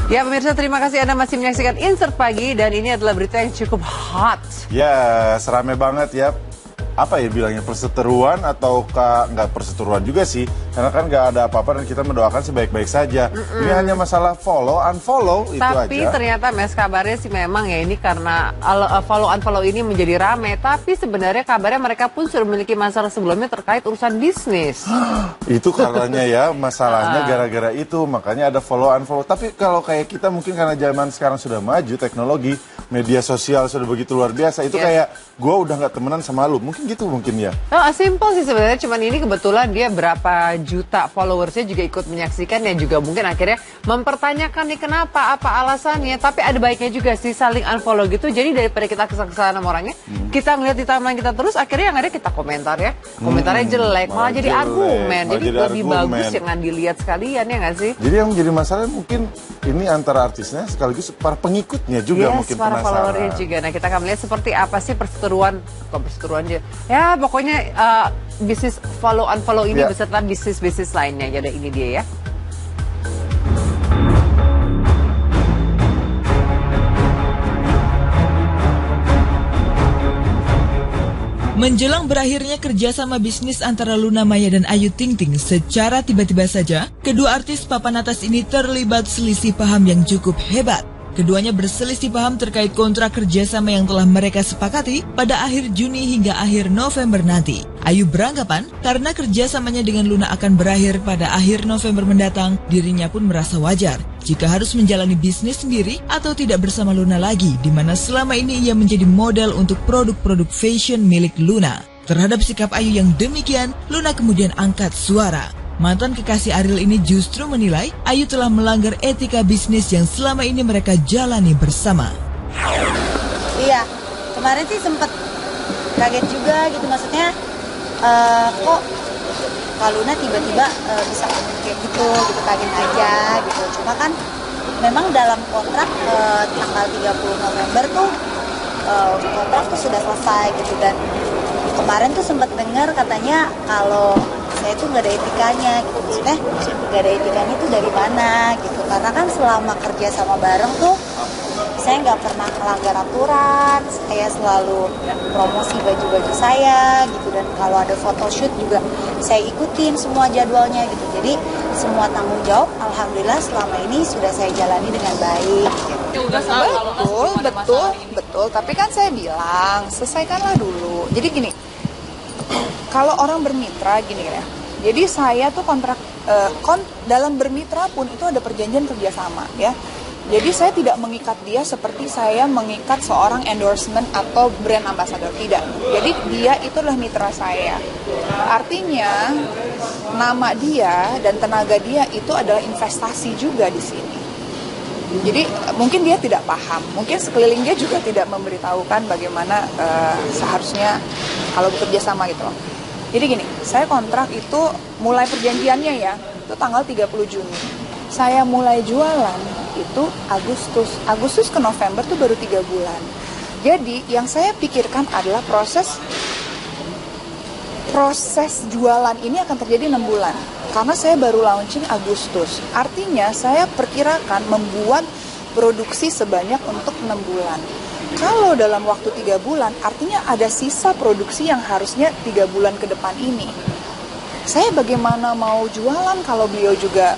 Ya pemirsa, terima kasih Anda masih menyaksikan Insert Pagi dan ini adalah berita yang cukup hot. Ya, serame banget ya. Apa ya bilangnya, perseteruan atau nggak perseteruan juga sih, karena kan nggak ada apa-apa dan kita mendoakan sebaik-baik saja. Ini hanya masalah follow unfollow itu aja. Tapi ternyata mes kabarnya sih memang ya ini karena follow unfollow ini menjadi rame, tapi sebenarnya kabarnya mereka pun sudah memiliki masalah sebelumnya terkait urusan bisnis. Itu karenanya ya, masalahnya gara-gara itu makanya ada follow unfollow. Tapi kalau kayak kita mungkin karena zaman sekarang sudah maju, teknologi media sosial sudah begitu luar biasa, itu kayak gue udah nggak temenan sama lu, mungkin gitu mungkin ya. Oh, simple sih sebenarnya, cuman ini kebetulan dia berapa juta followersnya juga ikut menyaksikan dan juga mungkin akhirnya mempertanyakan nih kenapa, apa alasannya. Tapi ada baiknya juga sih saling unfollow gitu, jadi daripada kita kesal-kesalan sama orangnya, kita ngeliat di timeline kita terus, akhirnya yang ada kita komentar ya, komentarnya jelek, malah jadi argumen, jadi lebih bagus jangan dilihat sekalian ya nggak sih? Jadi yang menjadi masalah mungkin ini antara artisnya sekaligus para pengikutnya juga mungkin para followernya juga. Nah kita akan melihat seperti apa sih perseteruan aja. Ya pokoknya bisnis follow unfollow ini beserta bisnis-bisnis lainnya. Jadi ini dia ya. Menjelang berakhirnya kerjasama bisnis antara Luna Maya dan Ayu Ting Ting, secara tiba-tiba saja, kedua artis papan atas ini terlibat selisih paham yang cukup hebat. Keduanya berselisih paham terkait kontrak kerjasama yang telah mereka sepakati pada akhir Juni hingga akhir November nanti. Ayu beranggapan karena kerjasamanya dengan Luna akan berakhir pada akhir November mendatang, dirinya pun merasa wajar jika harus menjalani bisnis sendiri atau tidak bersama Luna lagi, di mana selama ini ia menjadi model untuk produk-produk fashion milik Luna. Terhadap sikap Ayu yang demikian, Luna kemudian angkat suara. Mantan kekasih Ariel ini justru menilai Ayu telah melanggar etika bisnis yang selama ini mereka jalani bersama. Iya, kemarin sih sempet kaget juga gitu, maksudnya kok Kak Luna tiba-tiba bisa kayak gitu kaget aja gitu. Cuma kan memang dalam kontrak tanggal 30 November tuh kontrak tuh sudah selesai gitu, dan kemarin tuh sempat dengar katanya kalau saya tuh nggak ada etikanya gitu. Maksudnya nggak ada etikanya itu dari mana gitu, karena kan selama kerja sama bareng tuh saya nggak pernah melanggar aturan, saya selalu promosi baju-baju saya gitu, dan kalau ada photoshoot juga saya ikutin semua jadwalnya gitu. Jadi semua tanggung jawab alhamdulillah selama ini sudah saya jalani dengan baik. Betul. Tapi kan saya bilang selesaikanlah dulu. Jadi gini, kalau orang bermitra gini ya. Jadi saya tuh kontrak dalam bermitra pun itu ada perjanjian kerjasama ya. Jadi saya tidak mengikat dia seperti saya mengikat seorang endorsement atau brand ambassador, tidak. Jadi dia itu adalah mitra saya. Artinya nama dia dan tenaga dia itu adalah investasi juga di sini. Jadi mungkin dia tidak paham, mungkin sekeliling dia juga tidak memberitahukan bagaimana seharusnya kalau bekerja sama gitu loh. Jadi gini, saya kontrak itu mulai perjanjiannya ya, itu tanggal 30 Juni. Saya mulai jualan itu Agustus ke November tuh baru 3 bulan. Jadi yang saya pikirkan adalah proses jualan ini akan terjadi 6 bulan. Karena saya baru launching Agustus. Artinya saya perkirakan membuat produksi sebanyak untuk 6 bulan. Kalau dalam waktu 3 bulan, artinya ada sisa produksi yang harusnya 3 bulan ke depan ini. Saya bagaimana mau jualan kalau beliau juga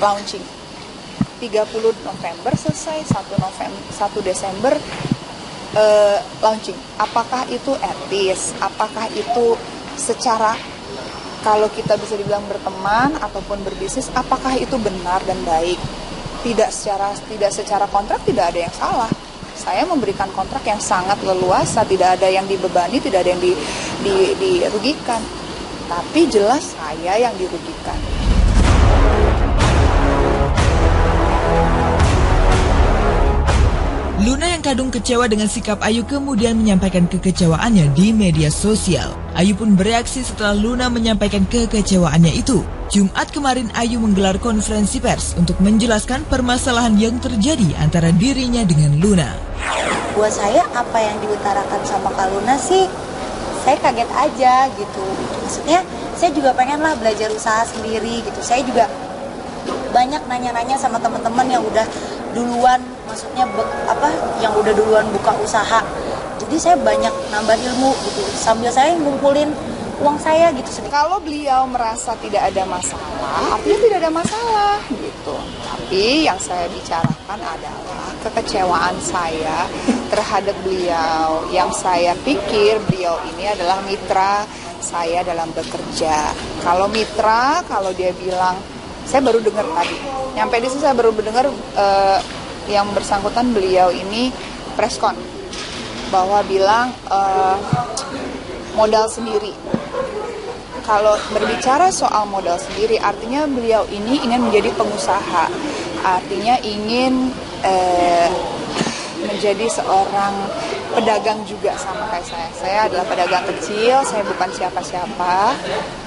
launching? 30 November selesai, 1 Desember launching. Apakah itu etis? Apakah itu secara, kalau kita bisa dibilang berteman ataupun berbisnis, apakah itu benar dan baik? Tidak secara kontrak tidak ada yang salah. Saya memberikan kontrak yang sangat leluasa, tidak ada yang dibebani, tidak ada yang dirugikan. Tapi jelas saya yang dirugikan. Luna yang kadung kecewa dengan sikap Ayu kemudian menyampaikan kekecewaannya di media sosial. Ayu pun bereaksi setelah Luna menyampaikan kekecewaannya itu. Jumat kemarin Ayu menggelar konferensi pers untuk menjelaskan permasalahan yang terjadi antara dirinya dengan Luna. Buat saya apa yang diutarakan sama Kak Luna sih, saya kaget aja gitu. Maksudnya saya juga pengen lah belajar usaha sendiri gitu. Saya juga banyak nanya-nanya sama teman-teman yang udah duluan, maksudnya yang udah duluan buka usaha. Jadi saya banyak nambah ilmu gitu sambil saya ngumpulin uang saya gitu sedikit. Kalau beliau merasa tidak ada masalah, artinya tidak ada masalah gitu. Tapi yang saya bicarakan adalah kekecewaan saya terhadap beliau. Yang saya pikir beliau ini adalah mitra saya dalam bekerja. Kalau mitra, kalau dia bilang, saya baru dengar tadi. Nyampe di sini saya baru mendengar yang bersangkutan beliau ini preskon bahwa bilang modal sendiri. Kalau berbicara soal modal sendiri, artinya beliau ini ingin menjadi pengusaha, artinya ingin menjadi seorang pedagang juga sama kayak saya. Saya adalah pedagang kecil, saya bukan siapa-siapa.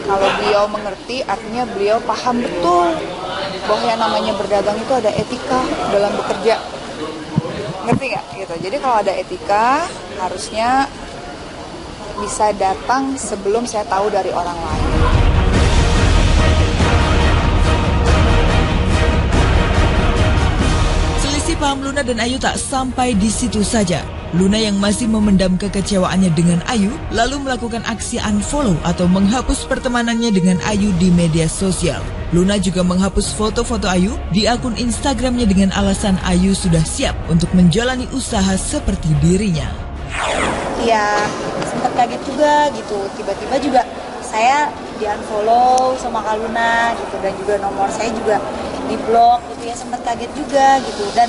Kalau beliau mengerti, artinya beliau paham betul bahwa yang namanya berdagang itu ada etika dalam bekerja. Ngerti nggak? Gitu. Jadi kalau ada etika, harusnya bisa datang sebelum saya tahu dari orang lain. Selisih paham Luna dan Ayu tak sampai di situ saja. Luna yang masih memendam kekecewaannya dengan Ayu, lalu melakukan aksi unfollow atau menghapus pertemanannya dengan Ayu di media sosial. Luna juga menghapus foto-foto Ayu di akun Instagramnya dengan alasan Ayu sudah siap untuk menjalani usaha seperti dirinya. Ya sempat kaget juga gitu, tiba-tiba juga saya di unfollow sama Kak Luna gitu, dan juga nomor saya juga di blok gitu ya, sempat kaget juga gitu. Dan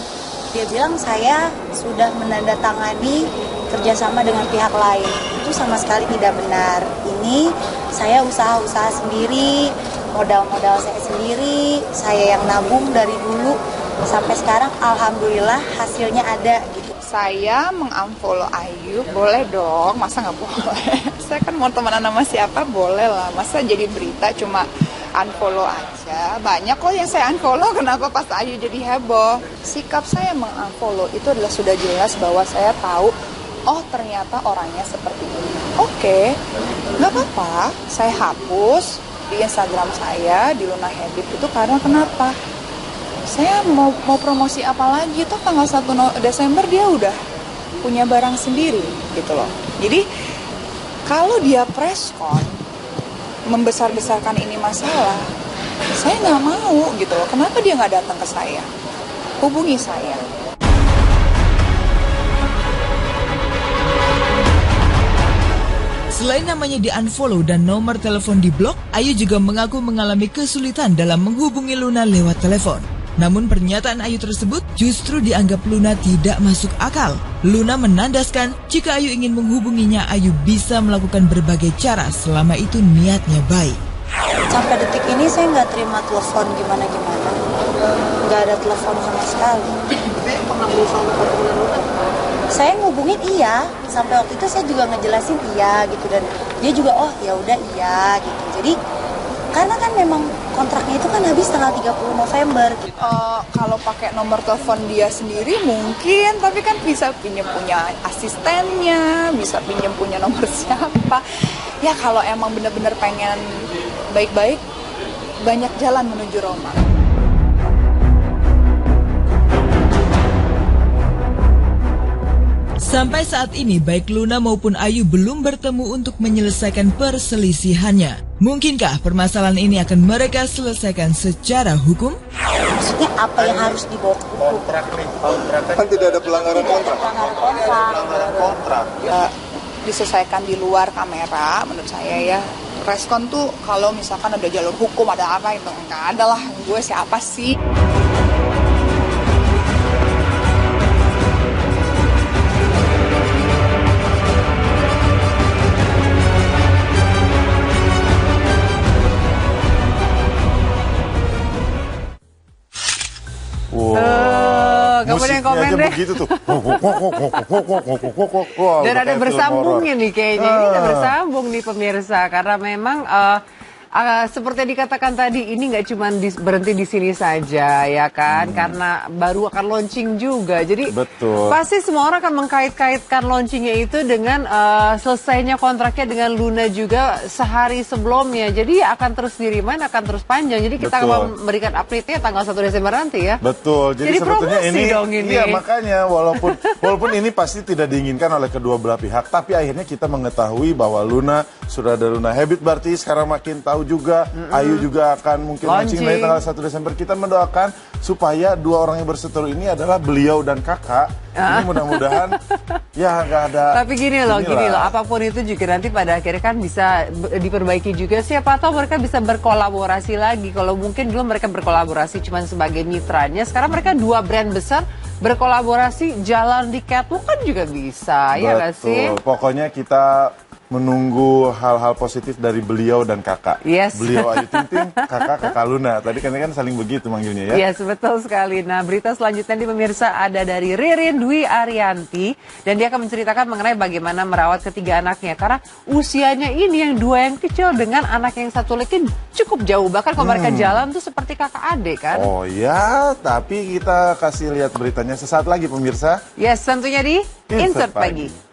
dia bilang saya sudah menandatangani kerjasama dengan pihak lain. Itu sama sekali tidak benar. Ini saya usaha-usaha sendiri, modal-modal saya sendiri, saya yang nabung dari dulu sampai sekarang, alhamdulillah hasilnya ada gitu. Saya mengunfollow Ayu, boleh dong, masa nggak boleh? Saya kan mau temenan sama siapa, boleh lah. Masa jadi berita cuma unfollow aja? Banyak kok yang saya unfollow, kenapa pas Ayu jadi heboh? Sikap saya mengunfollow itu adalah sudah jelas bahwa saya tahu, oh ternyata orangnya seperti ini. Oke, nggak apa-apa, saya hapus di Instagram saya, di Luna Habib itu karena kenapa? Saya mau promosi apa lagi, toh tanggal 1 Desember dia udah punya barang sendiri gitu loh. Jadi kalau dia preskon membesar-besarkan ini masalah, saya nggak mau gitu loh. Kenapa dia nggak datang ke saya? Hubungi saya. Selain namanya di-unfollow dan nomor telepon di-blok, Ayu juga mengaku mengalami kesulitan dalam menghubungi Luna lewat telepon. Namun pernyataan Ayu tersebut justru dianggap Luna tidak masuk akal. Luna menandaskan jika Ayu ingin menghubunginya, Ayu bisa melakukan berbagai cara selama itu niatnya baik. Sampai detik ini saya nggak terima telepon gimana-gimana. Nggak ada telepon sama sekali. Pernah berusaha untuk hubungin Luna? Saya ngubungin iya, sampai waktu itu saya juga ngejelasin iya gitu, dan dia juga oh ya udah iya gitu. Jadi karena kan memang kontraknya itu kan habis tanggal 30 November gitu. Kalau pakai nomor telepon dia sendiri mungkin, tapi kan bisa pinjam punya asistennya, bisa pinjam punya nomor siapa. Ya kalau emang benar-benar pengen baik-baik, banyak jalan menuju Roma. Sampai saat ini, baik Luna maupun Ayu belum bertemu untuk menyelesaikan perselisihannya. Mungkinkah permasalahan ini akan mereka selesaikan secara hukum? Maksudnya apa yang harus dibawa ke hukum? Kan tidak ada pelanggaran kontrak. Diselesaikan di luar kamera, menurut saya ya. Respon tuh kalau misalkan ada jalur hukum, ada apa itu, nggak ada lah. Gue siapa sih? Kamu yang komen deh. Begitu tuh. Dan ada bersambungnya nih kayaknya. Ini ada bersambung nih pemirsa. Karena memang Seperti yang dikatakan tadi, ini nggak cuma berhenti di sini saja ya kan, karena baru akan launching juga. Jadi Betul. pasti semua orang akan mengkait-kaitkan launchingnya itu dengan selesainya kontraknya dengan Luna juga sehari sebelumnya. Jadi akan terus di-remind, akan terus panjang. Jadi kita Betul. akan memberikan update-nya tanggal 1 Desember nanti ya. Betul. Jadi sebetulnya promosi dong ini. Iya, makanya walaupun ini pasti tidak diinginkan oleh kedua belah pihak, tapi akhirnya kita mengetahui bahwa Luna sudah ada Luna Habit, berarti sekarang makin tahu juga. Ayu juga akan mungkin launching dari tanggal 1 Desember. Kita mendoakan supaya dua orang yang berseteru ini adalah beliau dan kakak. Ini mudah-mudahan ya nggak ada. Tapi gini loh, apapun itu juga nanti pada akhirnya kan bisa diperbaiki juga. Siapa tahu mereka bisa berkolaborasi lagi. Kalau mungkin dulu mereka berkolaborasi cuma sebagai mitranya, sekarang mereka dua brand besar berkolaborasi jalan di catwalk kan juga bisa, ya nggak sih? Betul. Pokoknya kita menunggu hal-hal positif dari beliau dan kakak. Yes. Beliau Ayu Ting Ting, kakak Luna. Tadi kan saling begitu manggilnya ya. Yes, betul sekali. Nah, berita selanjutnya di pemirsa ada dari Ririn Dwi Arianti. Dan dia akan menceritakan mengenai bagaimana merawat ketiga anaknya. Karena usianya ini yang dua yang kecil dengan anak yang satu lagi cukup jauh. Bahkan kalau mereka jalan tuh seperti kakak adik kan. Oh ya, tapi kita kasih lihat beritanya sesaat lagi pemirsa. Yes, tentunya di Insert Pagi.